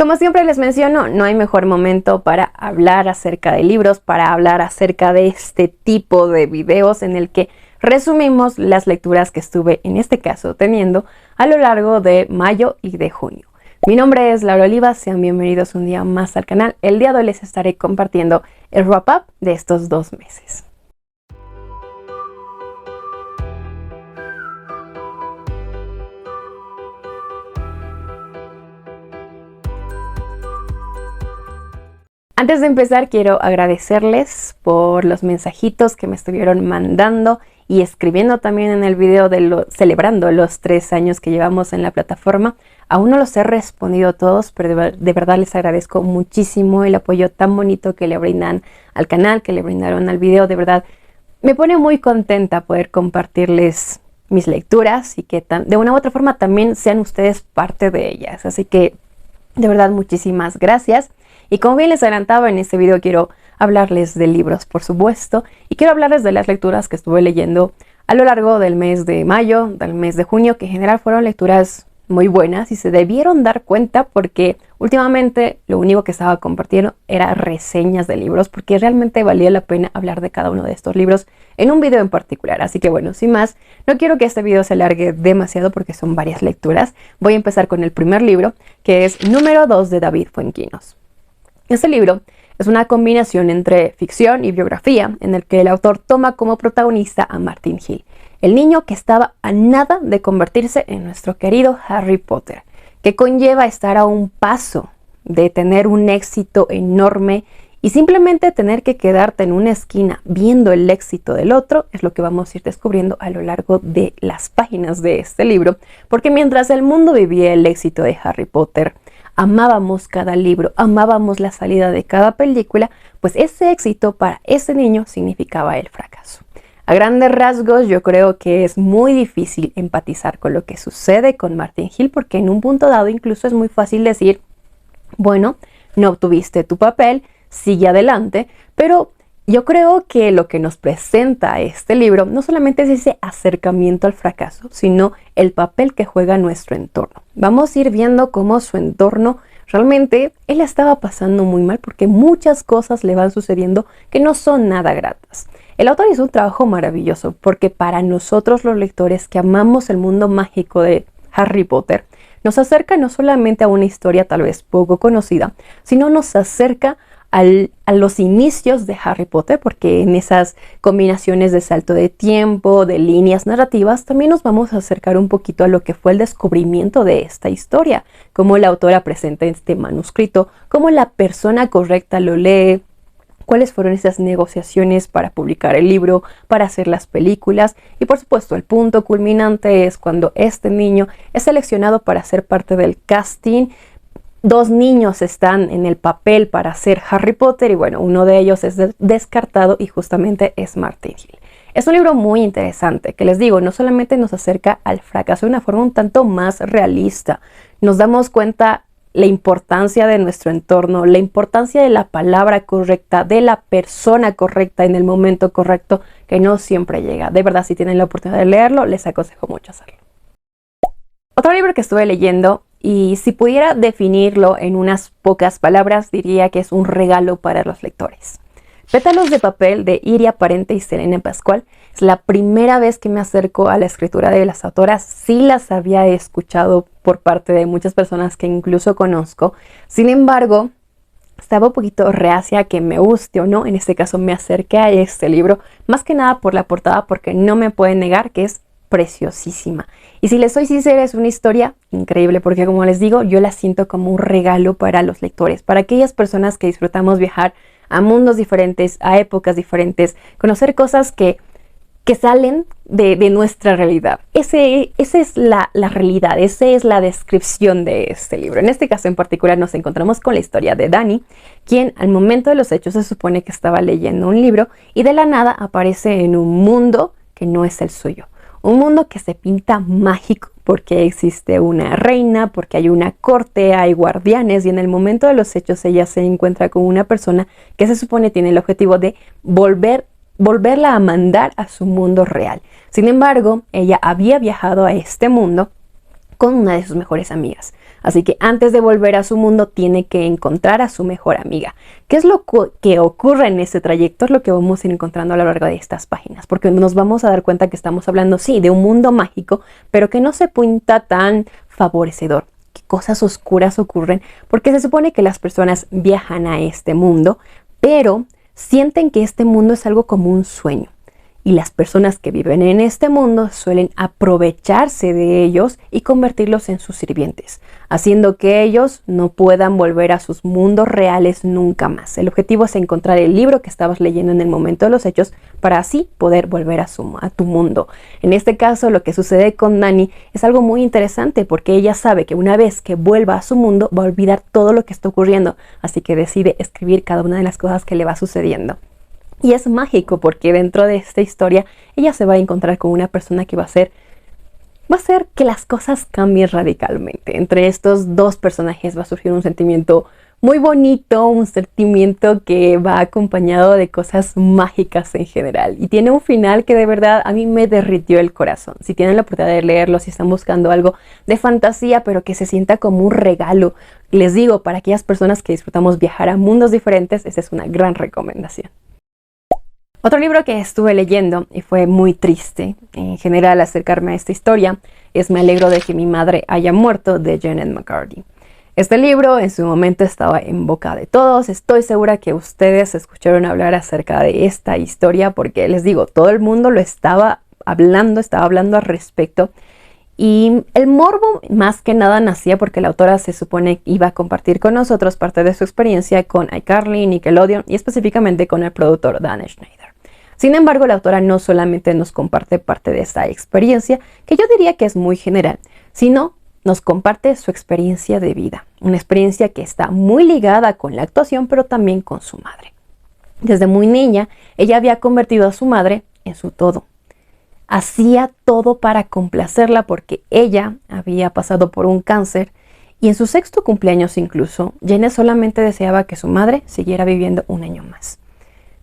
Como siempre les menciono, no hay mejor momento para hablar acerca de libros, para hablar acerca de este tipo de videos en el que resumimos las lecturas que estuve, en este caso, teniendo a lo largo de mayo y de junio. Mi nombre es Laura Oliva, sean bienvenidos un día más al canal. El día de hoy les estaré compartiendo el wrap-up de estos 2 meses. Antes de empezar, quiero agradecerles por los mensajitos que me estuvieron mandando y escribiendo también en el video de celebrando los 3 años que llevamos en la plataforma. Aún no los he respondido todos, pero de verdad les agradezco muchísimo el apoyo tan bonito que le brindan al canal, que le brindaron al video. De verdad, me pone muy contenta poder compartirles mis lecturas y que de una u otra forma también sean ustedes parte de ellas. Así que, de verdad, muchísimas gracias. Y como bien les adelantaba, en este video quiero hablarles de libros, por supuesto, y quiero hablarles de las lecturas que estuve leyendo a lo largo del mes de mayo, del mes de junio, que en general fueron lecturas muy buenas y se debieron dar cuenta porque últimamente lo único que estaba compartiendo era reseñas de libros, porque realmente valía la pena hablar de cada uno de estos libros en un video en particular. Así que bueno, sin más, no quiero que este video se alargue demasiado porque son varias lecturas. Voy a empezar con el primer libro, que es Número 2 de David Fuenquinos. Este libro es una combinación entre ficción y biografía en el que el autor toma como protagonista a Martin Hill, el niño que estaba a nada de convertirse en nuestro querido Harry Potter, que conlleva estar a un paso de tener un éxito enorme y simplemente tener que quedarte en una esquina viendo el éxito del otro. Es lo que vamos a ir descubriendo a lo largo de las páginas de este libro, porque mientras el mundo vivía el éxito de Harry Potter, amábamos cada libro, amábamos la salida de cada película, pues ese éxito para ese niño significaba el fracaso. A grandes rasgos, yo creo que es muy difícil empatizar con lo que sucede con Martin Hill, porque en un punto dado incluso es muy fácil decir, bueno, no obtuviste tu papel, sigue adelante, pero yo creo que lo que nos presenta este libro no solamente es ese acercamiento al fracaso, sino el papel que juega nuestro entorno. Vamos a ir viendo cómo su entorno realmente él estaba pasando muy mal porque muchas cosas le van sucediendo que no son nada gratas. El autor hizo un trabajo maravilloso porque para nosotros los lectores que amamos el mundo mágico de Harry Potter, nos acerca no solamente a una historia tal vez poco conocida, sino nos acerca a los inicios de Harry Potter, porque en esas combinaciones de salto de tiempo, de líneas narrativas, también nos vamos a acercar un poquito a lo que fue el descubrimiento de esta historia, cómo la autora presenta este manuscrito, cómo la persona correcta lo lee, cuáles fueron esas negociaciones para publicar el libro, para hacer las películas, y por supuesto el punto culminante es cuando este niño es seleccionado para ser parte del casting. 2 niños están en el papel para ser Harry Potter y bueno, uno de ellos es descartado y justamente es Martin Hill. Es un libro muy interesante que les digo, no solamente nos acerca al fracaso de una forma un tanto más realista, nos damos cuenta la importancia de nuestro entorno, la importancia de la palabra correcta, de la persona correcta en el momento correcto, que no siempre llega. De verdad, si tienen la oportunidad de leerlo, les aconsejo mucho hacerlo. Otro libro que estuve leyendo, y si pudiera definirlo en unas pocas palabras, diría que es un regalo para los lectores. Pétalos de papel de Iria Parente y Selene Pascual. Es la primera vez que me acerco a la escritura de las autoras. Sí las había escuchado por parte de muchas personas que incluso conozco. Sin embargo, estaba un poquito reacia a que me guste o no. En este caso me acerqué a este libro, más que nada por la portada, porque no me pueden negar que es preciosísima. Y si les soy sincera, es una historia increíble porque, como les digo, yo la siento como un regalo para los lectores, para aquellas personas que disfrutamos viajar a mundos diferentes, a épocas diferentes, conocer cosas que salen de nuestra realidad. Esa es la realidad, esa es la descripción de este libro. En este caso en particular nos encontramos con la historia de Dani, quien al momento de los hechos se supone que estaba leyendo un libro y de la nada aparece en un mundo que no es el suyo. Un mundo que se pinta mágico porque existe una reina, porque hay una corte, hay guardianes y en el momento de los hechos ella se encuentra con una persona que se supone tiene el objetivo de volverla a mandar a su mundo real. Sin embargo, ella había viajado a este mundo con una de sus mejores amigas. Así que antes de volver a su mundo tiene que encontrar a su mejor amiga. ¿Qué es lo que ocurre en ese trayecto? Es lo que vamos a ir encontrando a lo largo de estas páginas, porque nos vamos a dar cuenta que estamos hablando, sí, de un mundo mágico, pero que no se pinta tan favorecedor. ¿Qué cosas oscuras ocurren? Porque se supone que las personas viajan a este mundo, pero sienten que este mundo es algo como un sueño. Y las personas que viven en este mundo suelen aprovecharse de ellos y convertirlos en sus sirvientes, haciendo que ellos no puedan volver a sus mundos reales nunca más. El objetivo es encontrar el libro que estabas leyendo en el momento de los hechos para así poder volver a tu mundo. En este caso, lo que sucede con Dani es algo muy interesante porque ella sabe que una vez que vuelva a su mundo va a olvidar todo lo que está ocurriendo, así que decide escribir cada una de las cosas que le va sucediendo. Y es mágico porque dentro de esta historia ella se va a encontrar con una persona que va a hacer que las cosas cambien radicalmente. Entre estos dos personajes va a surgir un sentimiento muy bonito, un sentimiento que va acompañado de cosas mágicas en general. Y tiene un final que de verdad a mí me derritió el corazón. Si tienen la oportunidad de leerlo, si están buscando algo de fantasía, pero que se sienta como un regalo, les digo, para aquellas personas que disfrutamos viajar a mundos diferentes, esa es una gran recomendación. Otro libro que estuve leyendo y fue muy triste en general acercarme a esta historia es Me alegro de que mi madre haya muerto, de Janet McCarthy. Este libro en su momento estaba en boca de todos. Estoy segura que ustedes escucharon hablar acerca de esta historia porque les digo, todo el mundo lo estaba hablando al respecto. Y el morbo más que nada nacía porque la autora se supone que iba a compartir con nosotros parte de su experiencia con iCarly, Nickelodeon y específicamente con el productor Dan Schneider. Sin embargo, la autora no solamente nos comparte parte de esta experiencia, que yo diría que es muy general, sino nos comparte su experiencia de vida. Una experiencia que está muy ligada con la actuación, pero también con su madre. Desde muy niña, ella había convertido a su madre en su todo. Hacía todo para complacerla porque ella había pasado por un cáncer y en su 6º cumpleaños incluso, Janet solamente deseaba que su madre siguiera viviendo un año más.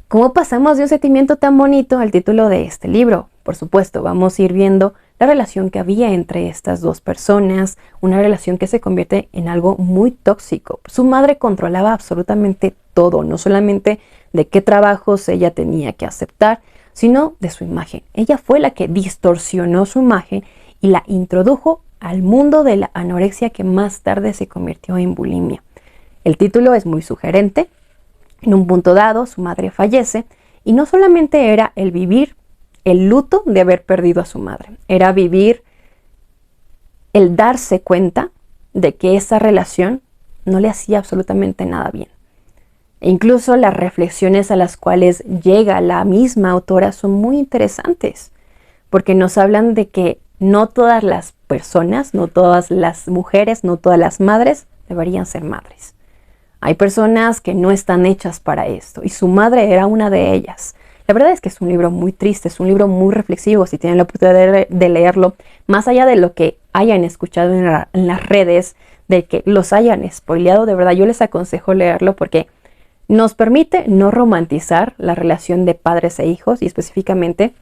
¿Cómo pasamos de un sentimiento tan bonito al título de este libro? Por supuesto, vamos a ir viendo la relación que había entre estas dos personas, una relación que se convierte en algo muy tóxico. Su madre controlaba absolutamente todo, no solamente de qué trabajos ella tenía que aceptar, sino de su imagen. Ella fue la que distorsionó su imagen y la introdujo al mundo de la anorexia que más tarde se convirtió en bulimia. El título es muy sugerente. En un punto dado, su madre fallece y no solamente era el vivir el luto de haber perdido a su madre, era vivir el darse cuenta de que esa relación no le hacía absolutamente nada bien. E incluso las reflexiones a las cuales llega la misma autora son muy interesantes, porque nos hablan de que no todas las personas, no todas las mujeres, no todas las madres deberían ser madres. Hay personas que no están hechas para esto y su madre era una de ellas. La verdad es que es un libro muy triste, es un libro muy reflexivo. Si tienen la oportunidad de leerlo, más allá de lo que hayan escuchado en las redes, de que los hayan spoileado, de verdad yo les aconsejo leerlo porque nos permite no romantizar la relación de padres e hijos y específicamente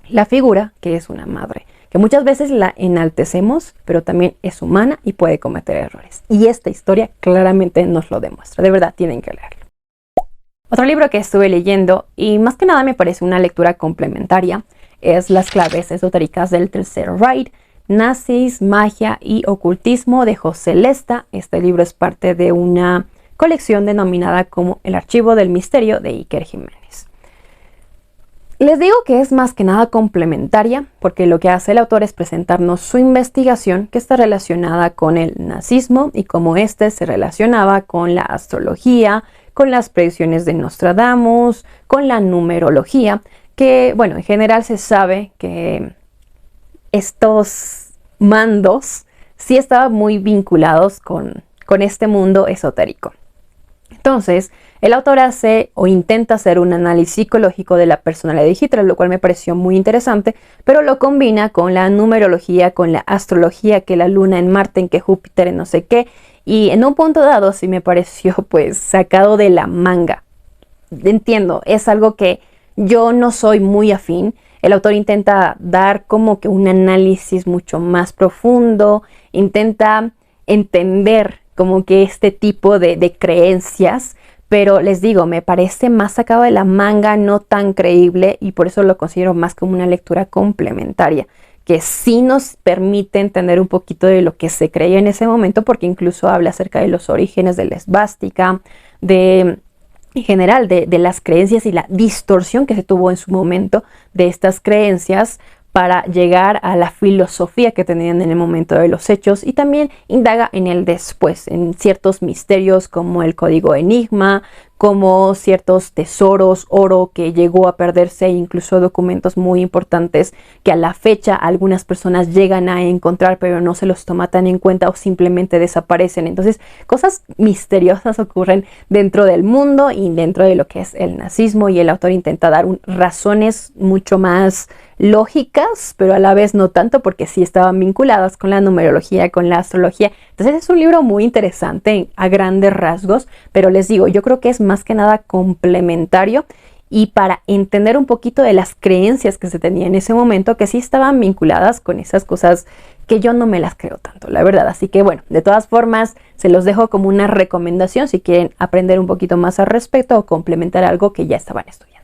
la figura que es una madre, que muchas veces la enaltecemos, pero también es humana y puede cometer errores. Y esta historia claramente nos lo demuestra. De verdad, tienen que leerlo. Otro libro que estuve leyendo, y más que nada me parece una lectura complementaria, es Las claves esotéricas del tercer Reich, Nazis, magia y ocultismo, de José Lesta. Este libro es parte de una colección denominada como El Archivo del Misterio de Iker Jiménez. Les digo que es más que nada complementaria porque lo que hace el autor es presentarnos su investigación que está relacionada con el nazismo y cómo éste se relacionaba con la astrología, con las predicciones de Nostradamus, con la numerología, que bueno, en general se sabe que estos mandos sí estaban muy vinculados con este mundo esotérico. Entonces, el autor hace o intenta hacer un análisis psicológico de la personalidad de Hitler, lo cual me pareció muy interesante, pero lo combina con la numerología, con la astrología, que la luna en Marte, en que Júpiter en no sé qué, y en un punto dado sí me pareció pues sacado de la manga. Entiendo, es algo que yo no soy muy afín. El autor intenta dar como que un análisis mucho más profundo, intenta entender como que este tipo de creencias, pero les digo, me parece más sacado de la manga, no tan creíble, y por eso lo considero más como una lectura complementaria, que sí nos permite entender un poquito de lo que se creía en ese momento, porque incluso habla acerca de los orígenes de la esvástica, en general de las creencias y la distorsión que se tuvo en su momento de estas creencias para llegar a la filosofía que tenían en el momento de los hechos, y también indaga en el después, en ciertos misterios como el código Enigma, como ciertos tesoros, oro que llegó a perderse, e incluso documentos muy importantes que a la fecha algunas personas llegan a encontrar pero no se los toma tan en cuenta o simplemente desaparecen. Entonces, cosas misteriosas ocurren dentro del mundo y dentro de lo que es el nazismo, y el autor intenta dar razones mucho más lógicas, pero a la vez no tanto, porque sí estaban vinculadas con la numerología, con la astrología. Entonces es un libro muy interesante a grandes rasgos, pero les digo, yo creo que es más que nada complementario, y para entender un poquito de las creencias que se tenían en ese momento, que sí estaban vinculadas con esas cosas que yo no me las creo tanto, la verdad. Así que bueno, de todas formas, se los dejo como una recomendación si quieren aprender un poquito más al respecto o complementar algo que ya estaban estudiando.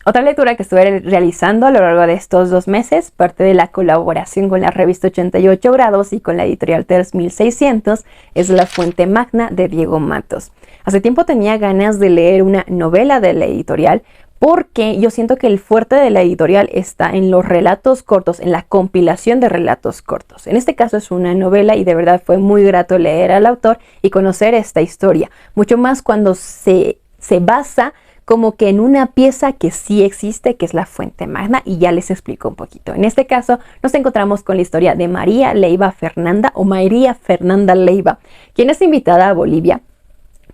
Otra lectura que estuve realizando a lo largo de estos 2 meses, parte de la colaboración con la revista 88 grados y con la editorial 3600, es La Fuente Magna de Diego Matos. Hace tiempo tenía ganas de leer una novela de la editorial, porque yo siento que el fuerte de la editorial está en los relatos cortos, en la compilación de relatos cortos. En este caso es una novela, y de verdad fue muy grato leer al autor y conocer esta historia, mucho más cuando se basa como que en una pieza que sí existe, que es la Fuente Magna, y ya les explico un poquito. En este caso nos encontramos con la historia de María Leiva Fernanda, o María Fernanda Leiva, quien es invitada a Bolivia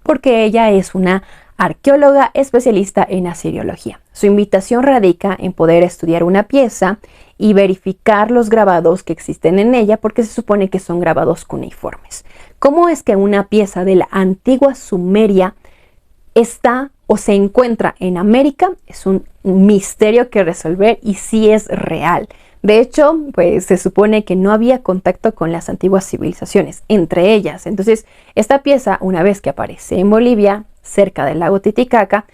porque ella es una arqueóloga especialista en asiriología. Su invitación radica en poder estudiar una pieza y verificar los grabados que existen en ella, porque se supone que son grabados cuneiformes. ¿Cómo es que una pieza de la antigua Sumeria está o se encuentra en América? Es un misterio que resolver, y sí es real. De hecho, pues se supone que no había contacto con las antiguas civilizaciones, entre ellas. Entonces, esta pieza, una vez que aparece en Bolivia, cerca del lago Titicaca,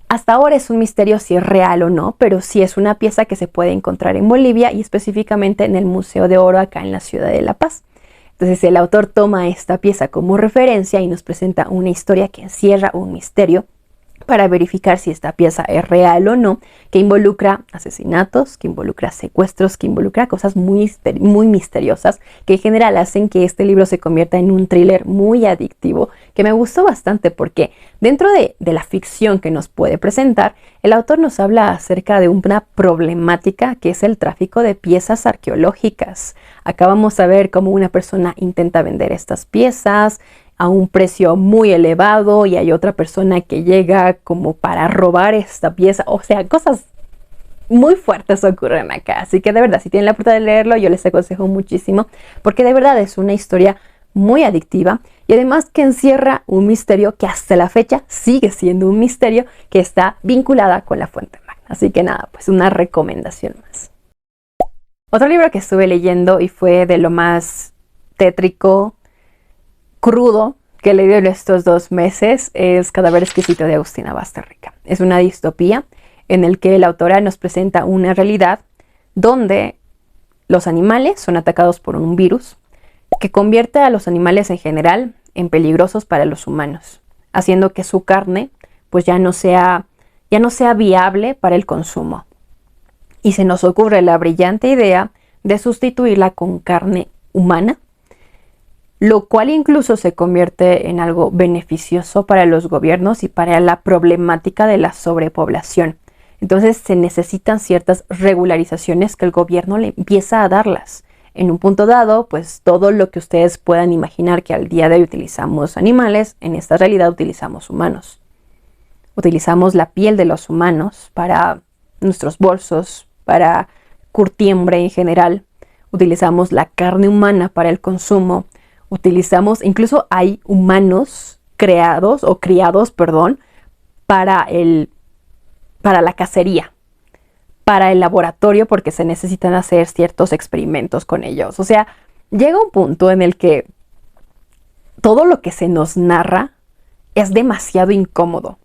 hasta ahora es un misterio si es real o no, pero sí es una pieza que se puede encontrar en Bolivia, y específicamente en el Museo de Oro acá en la ciudad de La Paz. Entonces el autor toma esta pieza como referencia y nos presenta una historia que encierra un misterio para verificar si esta pieza es real o no, que involucra asesinatos, que involucra secuestros, que involucra cosas muy misteriosas, que en general hacen que este libro se convierta en un thriller muy adictivo, que me gustó bastante porque dentro de la ficción que nos puede presentar, el autor nos habla acerca de una problemática que es el tráfico de piezas arqueológicas. Acá vamos a ver cómo una persona intenta vender estas piezas a un precio muy elevado, y hay otra persona que llega como para robar esta pieza. O sea, cosas muy fuertes ocurren acá. Así que de verdad, si tienen la oportunidad de leerlo, yo les aconsejo muchísimo, porque de verdad es una historia muy adictiva, y además que encierra un misterio que hasta la fecha sigue siendo un misterio, que está vinculada con la Fuente Magna. Así que nada, pues una recomendación más. Otro libro que estuve leyendo y fue de lo más tétrico, crudo, que he leído en estos 2 meses es Cadáver Exquisito de Agustina Basterrica. Es una distopía en el que la autora nos presenta una realidad donde los animales son atacados por un virus que convierte a los animales en general en peligrosos para los humanos, haciendo que su carne pues ya no sea viable para el consumo. Y se nos ocurre la brillante idea de sustituirla con carne humana, lo cual incluso se convierte en algo beneficioso para los gobiernos y para la problemática de la sobrepoblación. Entonces se necesitan ciertas regularizaciones que el gobierno le empieza a darlas. En un punto dado, pues todo lo que ustedes puedan imaginar que al día de hoy utilizamos animales, en esta realidad utilizamos humanos. Utilizamos la piel de los humanos para nuestros bolsos, para curtiembre en general. Utilizamos la carne humana para el consumo. Incluso hay humanos criados para la cacería, para el laboratorio, porque se necesitan hacer ciertos experimentos con ellos. O sea, llega un punto en el que todo lo que se nos narra es demasiado incómodo,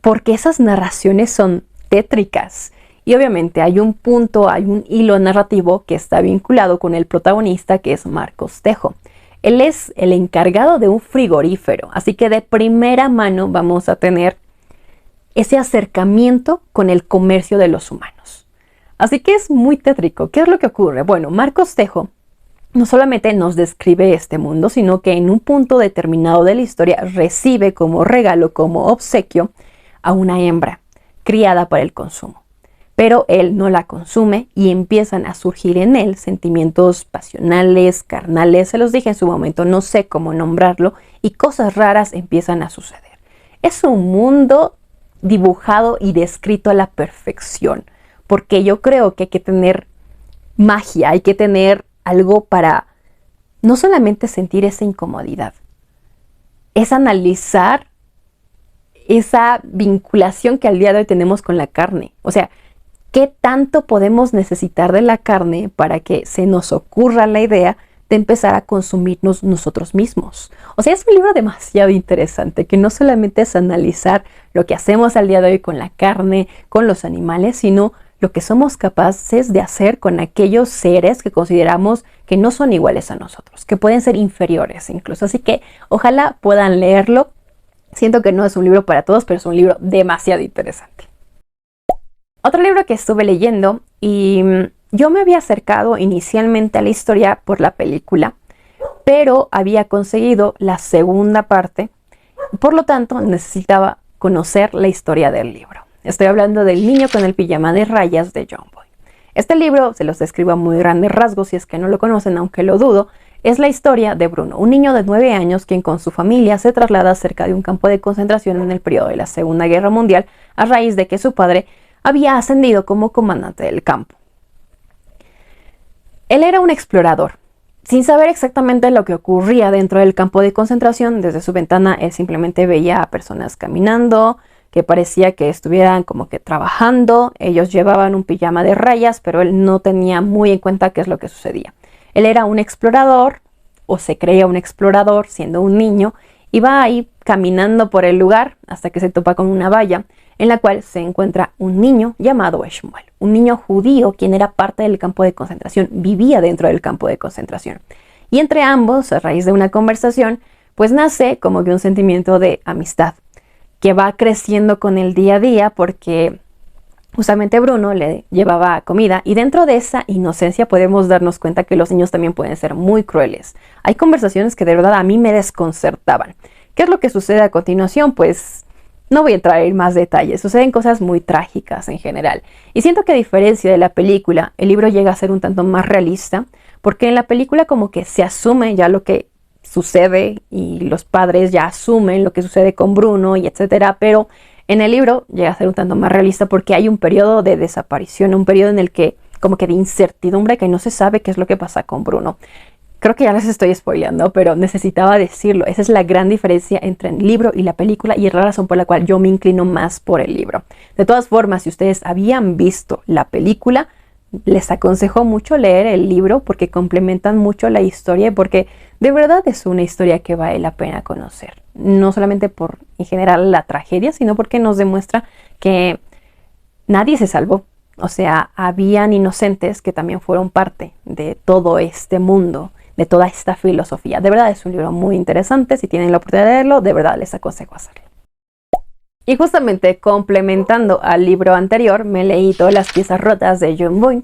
porque esas narraciones son tétricas. Y obviamente hay un punto, hay un hilo narrativo que está vinculado con el protagonista, que es Marcos Tejo. Él es el encargado de un frigorífero, así que de primera mano vamos a tener ese acercamiento con el comercio de los humanos. Así que es muy tétrico. ¿Qué es lo que ocurre? Bueno, Marcos Tejo no solamente nos describe este mundo, sino que en un punto determinado de la historia recibe como regalo, como obsequio, a una hembra criada para el consumo. Pero él no la consume y empiezan a surgir en él sentimientos pasionales, carnales, se los dije en su momento, no sé cómo nombrarlo, y cosas raras empiezan a suceder. Es un mundo dibujado y descrito a la perfección, porque yo creo que hay que tener magia, hay que tener algo para no solamente sentir esa incomodidad, es analizar esa vinculación que al día de hoy tenemos con la carne. O sea, ¿qué tanto podemos necesitar de la carne para que se nos ocurra la idea de empezar a consumirnos nosotros mismos? O sea, es un libro demasiado interesante que no solamente es analizar lo que hacemos al día de hoy con la carne, con los animales, sino lo que somos capaces de hacer con aquellos seres que consideramos que no son iguales a nosotros, que pueden ser inferiores incluso. Así que ojalá puedan leerlo. Siento que no es un libro para todos, pero es un libro demasiado interesante. Otro libro que estuve leyendo, y yo me había acercado inicialmente a la historia por la película, pero había conseguido la segunda parte, por lo tanto necesitaba conocer la historia del libro. Estoy hablando del niño con el pijama de rayas de John Boy. Este libro, se los describo a muy grandes rasgos si es que no lo conocen, aunque lo dudo, es la historia de Bruno, un niño de 9 años quien con su familia se traslada cerca de un campo de concentración en el periodo de la Segunda Guerra Mundial a raíz de que su padre había ascendido como comandante del campo. Él era un explorador. Sin saber exactamente lo que ocurría dentro del campo de concentración, desde su ventana él simplemente veía a personas caminando, que parecía que estuvieran como que trabajando. Ellos llevaban un pijama de rayas, pero él no tenía muy en cuenta qué es lo que sucedía. Él era un explorador, o se creía un explorador siendo un niño, y va ahí caminando por el lugar hasta que se topa con una valla en la cual se encuentra un niño llamado Shmuel, un niño judío quien era parte del campo de concentración, vivía dentro del campo de concentración. Y entre ambos, a raíz de una conversación, pues nace como que un sentimiento de amistad que va creciendo con el día a día, porque justamente Bruno le llevaba comida, y dentro de esa inocencia podemos darnos cuenta que los niños también pueden ser muy crueles. Hay conversaciones que de verdad a mí me desconcertaban. ¿Qué es lo que sucede a continuación? Pues no voy a entrar en más detalles, suceden cosas muy trágicas en general. Y siento que a diferencia de la película, el libro llega a ser un tanto más realista, porque en la película como que se asume ya lo que sucede y los padres ya asumen lo que sucede con Bruno y etcétera, pero en el libro llega a ser un tanto más realista porque hay un periodo de desaparición, un periodo en el que como que de incertidumbre, que no se sabe qué es lo que pasa con Bruno. Creo que ya les estoy spoileando, pero necesitaba decirlo. Esa es la gran diferencia entre el libro y la película y es la razón por la cual yo me inclino más por el libro. De todas formas, si ustedes habían visto la película, les aconsejo mucho leer el libro porque complementan mucho la historia y porque de verdad es una historia que vale la pena conocer. No solamente por, en general, la tragedia, sino porque nos demuestra que nadie se salvó. O sea, habían inocentes que también fueron parte de todo este mundo, de toda esta filosofía. De verdad es un libro muy interesante. Si tienen la oportunidad de leerlo, de verdad les aconsejo hacerlo. Y justamente complementando al libro anterior, me leí Todas las piezas rotas de John Boy,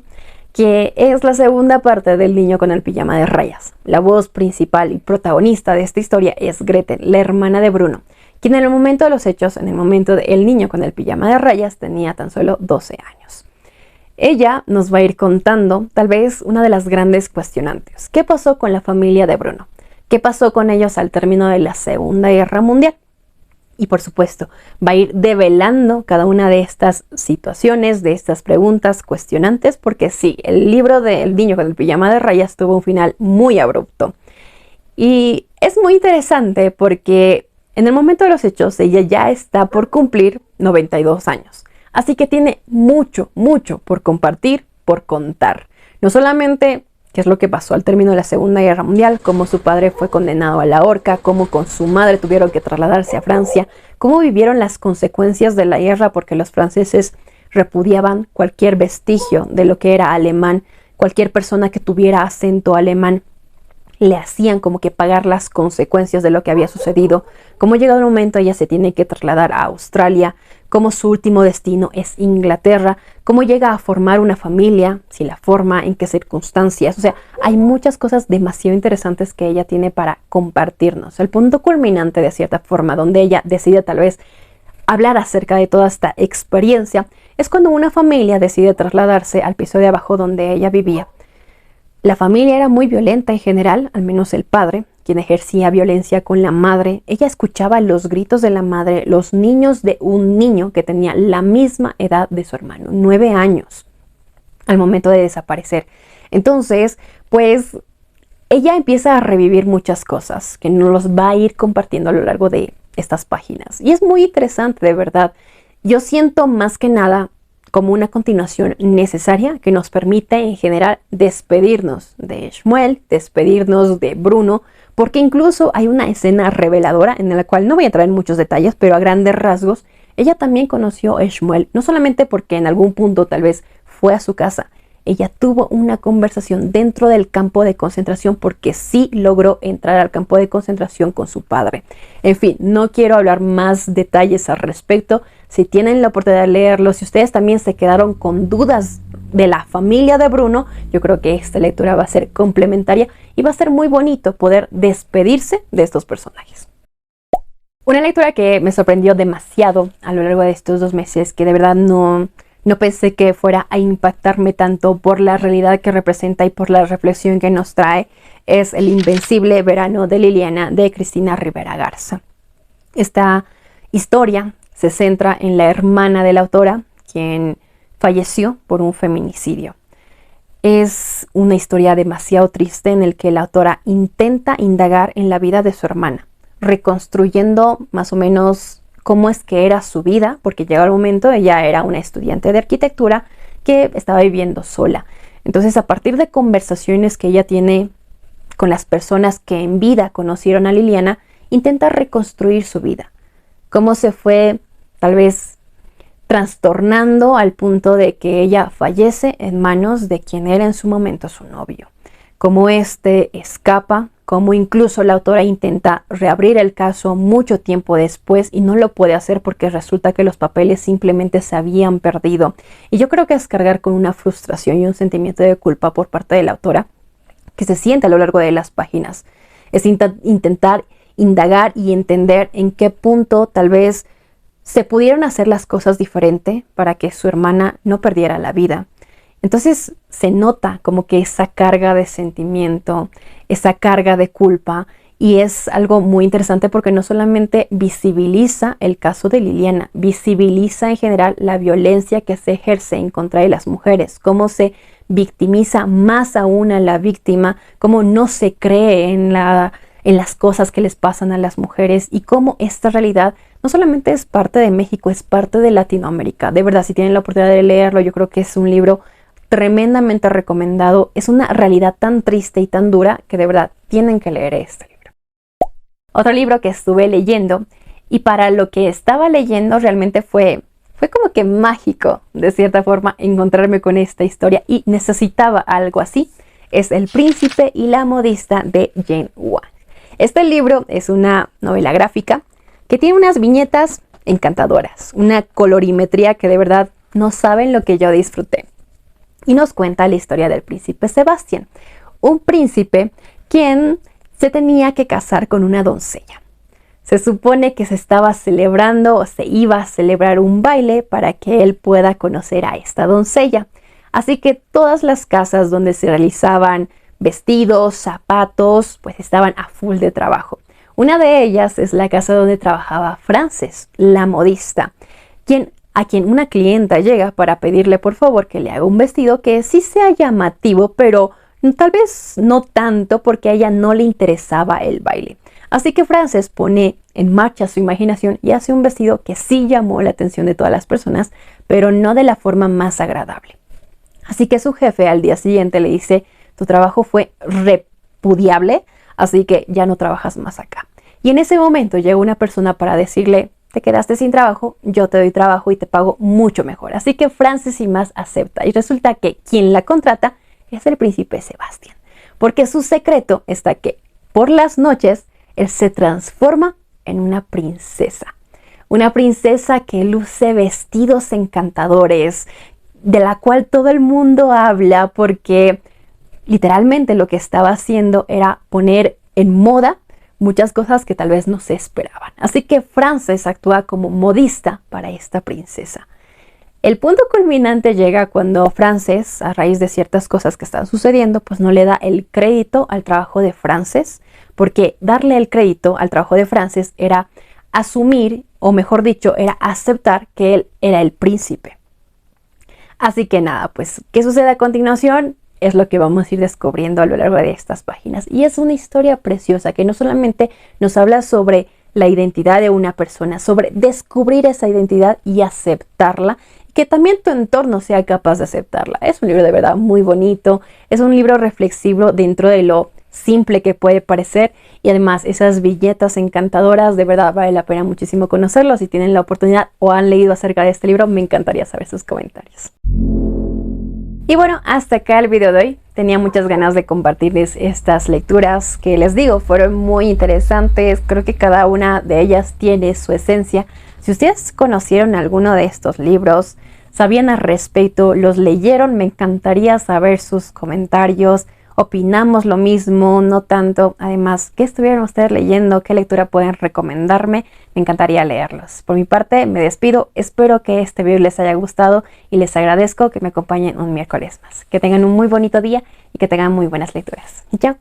que es la segunda parte del niño con el pijama de rayas. La voz principal y protagonista de esta historia es Gretel, la hermana de Bruno, quien en el momento de los hechos, en el momento del niño con el pijama de rayas, tenía tan solo 12 años. Ella nos va a ir contando tal vez una de las grandes cuestionantes. ¿Qué pasó con la familia de Bruno? ¿Qué pasó con ellos al término de la Segunda Guerra Mundial? Y por supuesto, va a ir develando cada una de estas situaciones, de estas preguntas cuestionantes, porque sí, el libro del niño con el pijama de rayas tuvo un final muy abrupto. Y es muy interesante porque en el momento de los hechos ella ya está por cumplir 92 años. Así que tiene mucho, mucho por compartir, por contar. No solamente qué es lo que pasó al término de la Segunda Guerra Mundial, cómo su padre fue condenado a la horca, cómo con su madre tuvieron que trasladarse a Francia, cómo vivieron las consecuencias de la guerra porque los franceses repudiaban cualquier vestigio de lo que era alemán, cualquier persona que tuviera acento alemán le hacían como que pagar las consecuencias de lo que había sucedido. Como llegado el momento ella se tiene que trasladar a Australia, como su último destino es Inglaterra, cómo llega a formar una familia, si la forma, en qué circunstancias. O sea, hay muchas cosas demasiado interesantes que ella tiene para compartirnos. El punto culminante de cierta forma, donde ella decide tal vez hablar acerca de toda esta experiencia, es cuando una familia decide trasladarse al piso de abajo donde ella vivía. La familia era muy violenta en general, al menos el padre, quien ejercía violencia con la madre. Ella escuchaba los gritos de la madre, los niños de un niño que tenía la misma edad de su hermano, 9 años, al momento de desaparecer. Entonces, pues, ella empieza a revivir muchas cosas que nos los va a ir compartiendo a lo largo de estas páginas. Y es muy interesante, de verdad. Yo siento más que nada como una continuación necesaria que nos permite en general despedirnos de Shmuel, despedirnos de Bruno, porque incluso hay una escena reveladora en la cual no voy a entrar en muchos detalles, pero a grandes rasgos, ella también conoció a Shmuel, no solamente porque en algún punto tal vez fue a su casa, ella tuvo una conversación dentro del campo de concentración porque sí logró entrar al campo de concentración con su padre. En fin, no quiero hablar más detalles al respecto. Si tienen la oportunidad de leerlo, si ustedes también se quedaron con dudas de la familia de Bruno, yo creo que esta lectura va a ser complementaria y va a ser muy bonito poder despedirse de estos personajes. Una lectura que me sorprendió demasiado a lo largo de estos 2 meses, que de verdad no pensé que fuera a impactarme tanto por la realidad que representa y por la reflexión que nos trae, es El Invencible Verano de Liliana de Cristina Rivera Garza. Esta historia se centra en la hermana de la autora, quien falleció por un feminicidio. Es una historia demasiado triste en la que la autora intenta indagar en la vida de su hermana, reconstruyendo más o menos cómo es que era su vida, porque llegó el momento, ella era una estudiante de arquitectura que estaba viviendo sola. Entonces, a partir de conversaciones que ella tiene con las personas que en vida conocieron a Liliana, intenta reconstruir su vida. Cómo se fue, tal vez, trastornando al punto de que ella fallece en manos de quien era en su momento su novio. Cómo este escapa, cómo incluso la autora intenta reabrir el caso mucho tiempo después y no lo puede hacer porque resulta que los papeles simplemente se habían perdido. Y yo creo que es cargar con una frustración y un sentimiento de culpa por parte de la autora que se siente a lo largo de las páginas. Es intentar indagar y entender en qué punto tal vez se pudieron hacer las cosas diferente para que su hermana no perdiera la vida. Entonces se nota como que esa carga de sentimiento, esa carga de culpa, y es algo muy interesante porque no solamente visibiliza el caso de Liliana, visibiliza en general la violencia que se ejerce en contra de las mujeres, cómo se victimiza más aún a la víctima, cómo no se cree en las cosas que les pasan a las mujeres y cómo esta realidad no solamente es parte de México, es parte de Latinoamérica. De verdad, si tienen la oportunidad de leerlo, yo creo que es un libro tremendamente recomendado. Es una realidad tan triste y tan dura que de verdad tienen que leer este libro. Otro libro que estuve leyendo y para lo que estaba leyendo realmente fue como que mágico de cierta forma encontrarme con esta historia y necesitaba algo así. Es El Príncipe y la Modista de Jane Wang. Este libro es una novela gráfica que tiene unas viñetas encantadoras, una colorimetría que de verdad no saben lo que yo disfruté. Y nos cuenta la historia del príncipe Sebastián, un príncipe quien se tenía que casar con una doncella. Se supone que se estaba celebrando o se iba a celebrar un baile para que él pueda conocer a esta doncella. Así que todas las casas donde se realizaban vestidos, zapatos, pues estaban a full de trabajo. Una de ellas es la casa donde trabajaba Frances, la modista, a quien una clienta llega para pedirle por favor que le haga un vestido que sí sea llamativo, pero tal vez no tanto porque a ella no le interesaba el baile. Así que Frances pone en marcha su imaginación y hace un vestido que sí llamó la atención de todas las personas, pero no de la forma más agradable. Así que su jefe al día siguiente le dice: tu trabajo fue repudiable, así que ya no trabajas más acá. Y en ese momento llega una persona para decirle, te quedaste sin trabajo, yo te doy trabajo y te pago mucho mejor. Así que Frances sin más acepta. Y resulta que quien la contrata es el príncipe Sebastián. Porque su secreto está que por las noches él se transforma en una princesa. Una princesa que luce vestidos encantadores, de la cual todo el mundo habla porque literalmente lo que estaba haciendo era poner en moda muchas cosas que tal vez no se esperaban. Así que Frances actúa como modista para esta princesa. El punto culminante llega cuando Frances, a raíz de ciertas cosas que están sucediendo, pues no le da el crédito al trabajo de Frances, porque darle el crédito al trabajo de Frances era asumir, o mejor dicho, era aceptar que él era el príncipe. Así que nada, pues, ¿qué sucede a continuación? Es lo que vamos a ir descubriendo a lo largo de estas páginas. Y es una historia preciosa que no solamente nos habla sobre la identidad de una persona, sobre descubrir esa identidad y aceptarla, que también tu entorno sea capaz de aceptarla. Es un libro de verdad muy bonito, es un libro reflexivo dentro de lo simple que puede parecer, y además esas viñetas encantadoras, de verdad vale la pena muchísimo conocerlo. Si tienen la oportunidad o han leído acerca de este libro, me encantaría saber sus comentarios. Y bueno, hasta acá el video de hoy. Tenía muchas ganas de compartirles estas lecturas que les digo, fueron muy interesantes. Creo que cada una de ellas tiene su esencia. Si ustedes conocieron alguno de estos libros, sabían al respecto, los leyeron, me encantaría saber sus comentarios. Opinamos lo mismo, no tanto. Además, ¿qué estuvieron ustedes leyendo? ¿Qué lectura pueden recomendarme? Me encantaría leerlos. Por mi parte, me despido. Espero que este video les haya gustado y les agradezco que me acompañen un miércoles más. Que tengan un muy bonito día y que tengan muy buenas lecturas. Y chao.